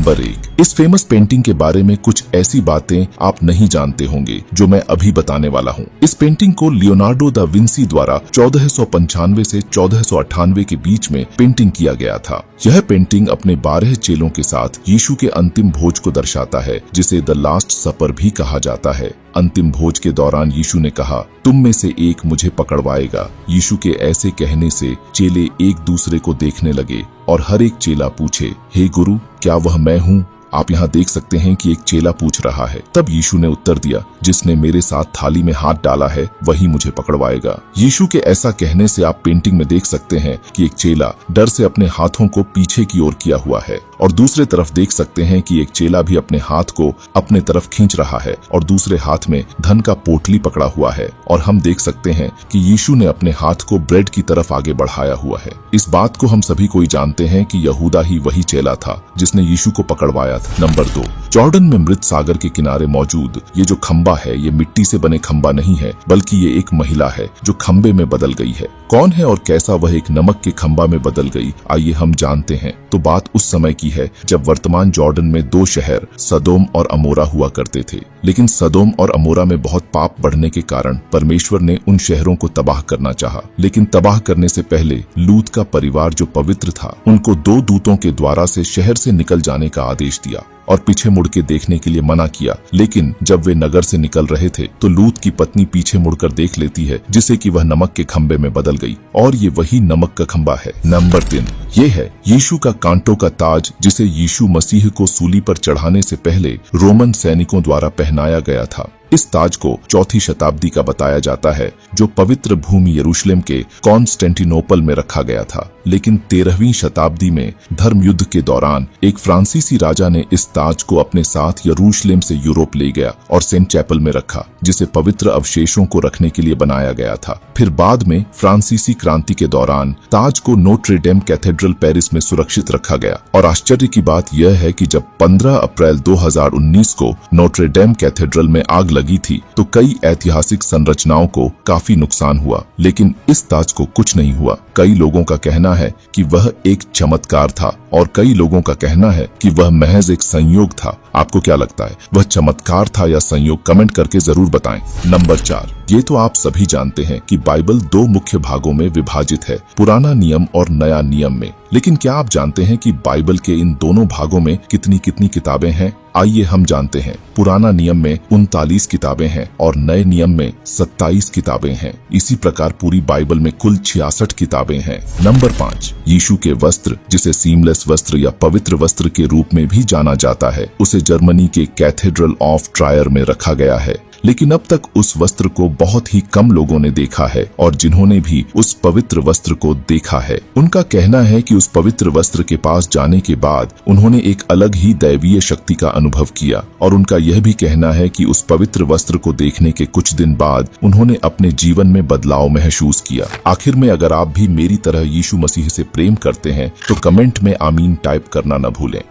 Number 1, इस famous painting के बारे में कुछ ऐसी बातें आप नहीं जानते होंगे जो मैं अभी बताने वाला हूँ। इस पेंटिंग को लियोनार्डो दा विंसी द्वारा 1495 से 1498 के बीच में पेंटिंग किया गया था। यह पेंटिंग अपने 12 चेलों के साथ यीशु के अंतिम भोज को दर्शाता है, जिसे द लास्ट सपर भी कहा जाता है। अंतिम भोज के दौरान यीशु ने कहा, तुम में से एक मुझे पकड़वाएगा। यीशु के ऐसे कहने से चेले एक दूसरे को देखने लगे और हर एक चेला पूछे, हे गुरु, क्या वह मैं हूँ? आप यहाँ देख सकते हैं कि एक चेला पूछ रहा है। तब यीशु ने उत्तर दिया, जिसने मेरे साथ थाली में हाथ डाला है वही मुझे पकड़वाएगा। यीशु के ऐसा कहने से आप पेंटिंग में देख सकते हैं कि एक चेला डर से अपने हाथों को पीछे की ओर किया हुआ है और दूसरे तरफ देख सकते हैं कि एक चेला भी अपने हाथ को अपने तरफ खींच रहा है और दूसरे हाथ में धन का पोटली पकड़ा हुआ है। और हम देख सकते हैं कि यीशु ने अपने हाथ को ब्रेड की तरफ आगे बढ़ाया हुआ है। इस बात को हम सभी कोई जानते हैं कि यहूदा ही वही चेला था जिसने यीशु को पकड़वाया था। नंबर 2, जॉर्डन में मृत सागर के किनारे मौजूद ये जो खंबा है, ये मिट्टी से बने खंबा नहीं है, बल्कि ये एक महिला है जो खंबे में बदल गई है। कौन है और कैसा वह एक नमक के खंबा में बदल गई, आइए हम जानते हैं। तो बात उस समय की है जब वर्तमान जॉर्डन में 2 शहर सदोम और अमोरा हुआ करते थे। लेकिन सदोम और अमोरा में बहुत पाप बढ़ने के कारण परमेश्वर ने उन शहरों को तबाह करना चाहा। लेकिन तबाह करने से पहले लूत का परिवार जो पवित्र था, उनको 2 दूतों के द्वारा से शहर से निकल जाने का आदेश दिया और पीछे मुड़ के देखने के लिए मना किया। लेकिन जब वे नगर से निकल रहे थे तो लूत की पत्नी पीछे मुड़कर देख लेती है, जिसे कि वह नमक के खंबे में बदल गई और ये वही नमक का खंबा है। नंबर 3, ये है यीशु का कांटों का ताज, जिसे यीशु मसीह को सूली पर चढ़ाने से पहले रोमन सैनिकों द्वारा पहनाया गया था। इस ताज को 4वीं शताब्दी का बताया जाता है, जो पवित्र भूमि यरूशलेम के कॉन्स्टेंटिनोपल में रखा गया था। लेकिन 13वीं शताब्दी में धर्म युद्ध के दौरान एक फ्रांसीसी राजा ने इस ताज को अपने साथ यरूशलेम से यूरोप ले गया और सेंट चैपल में रखा, जिसे पवित्र अवशेषों को रखने के लिए बनाया गया था। फिर बाद में फ्रांसीसी क्रांति के दौरान ताज को नोट्रे डेम कैथेड्रल पेरिस में सुरक्षित रखा गया। और आश्चर्य की बात यह है कि जब 15 अप्रैल 2019 को नोट्रे डेम कैथेड्रल में आग लगी थी तो कई ऐतिहासिक संरचनाओं को काफी नुकसान हुआ, लेकिन इस ताज को कुछ नहीं हुआ। कई लोगों का कहना है कि वह एक चमत्कार था और कई लोगों का कहना है कि वह महज एक संयोग था। आपको क्या लगता है, वह चमत्कार था या संयोग? कमेंट करके जरूर बताएं। नंबर 4, ये तो आप सभी जानते हैं कि बाइबल 2 मुख्य भागों में विभाजित है, पुराना नियम और नया नियम में। लेकिन क्या आप जानते हैं कि बाइबल के इन दोनों भागों में कितनी कितनी किताबें हैं? आइए हम जानते हैं। पुराना नियम में 39 किताबें हैं और नए नियम में 27 किताबें हैं। इसी प्रकार पूरी बाइबल में कुल 66 किताबें हैं। नंबर 5, यीशु के वस्त्र, जिसे सीमलेस वस्त्र या पवित्र वस्त्र के रूप में भी जाना जाता है, उसे जर्मनी के कैथेड्रल ऑफ ट्रायर में रखा गया है। लेकिन अब तक उस वस्त्र को बहुत ही कम लोगों ने देखा है और जिन्होंने भी उस पवित्र वस्त्र को देखा है, उनका कहना है कि उस पवित्र वस्त्र के पास जाने के बाद उन्होंने एक अलग ही दैवीय शक्ति का अनुभव किया। और उनका यह भी कहना है कि उस पवित्र वस्त्र को देखने के कुछ दिन बाद उन्होंने अपने जीवन में बदलाव महसूस किया। आखिर में अगर आप भी मेरी तरह यीशु मसीह से प्रेम करते हैं तो कमेंट में आमीन टाइप करना न भूलें।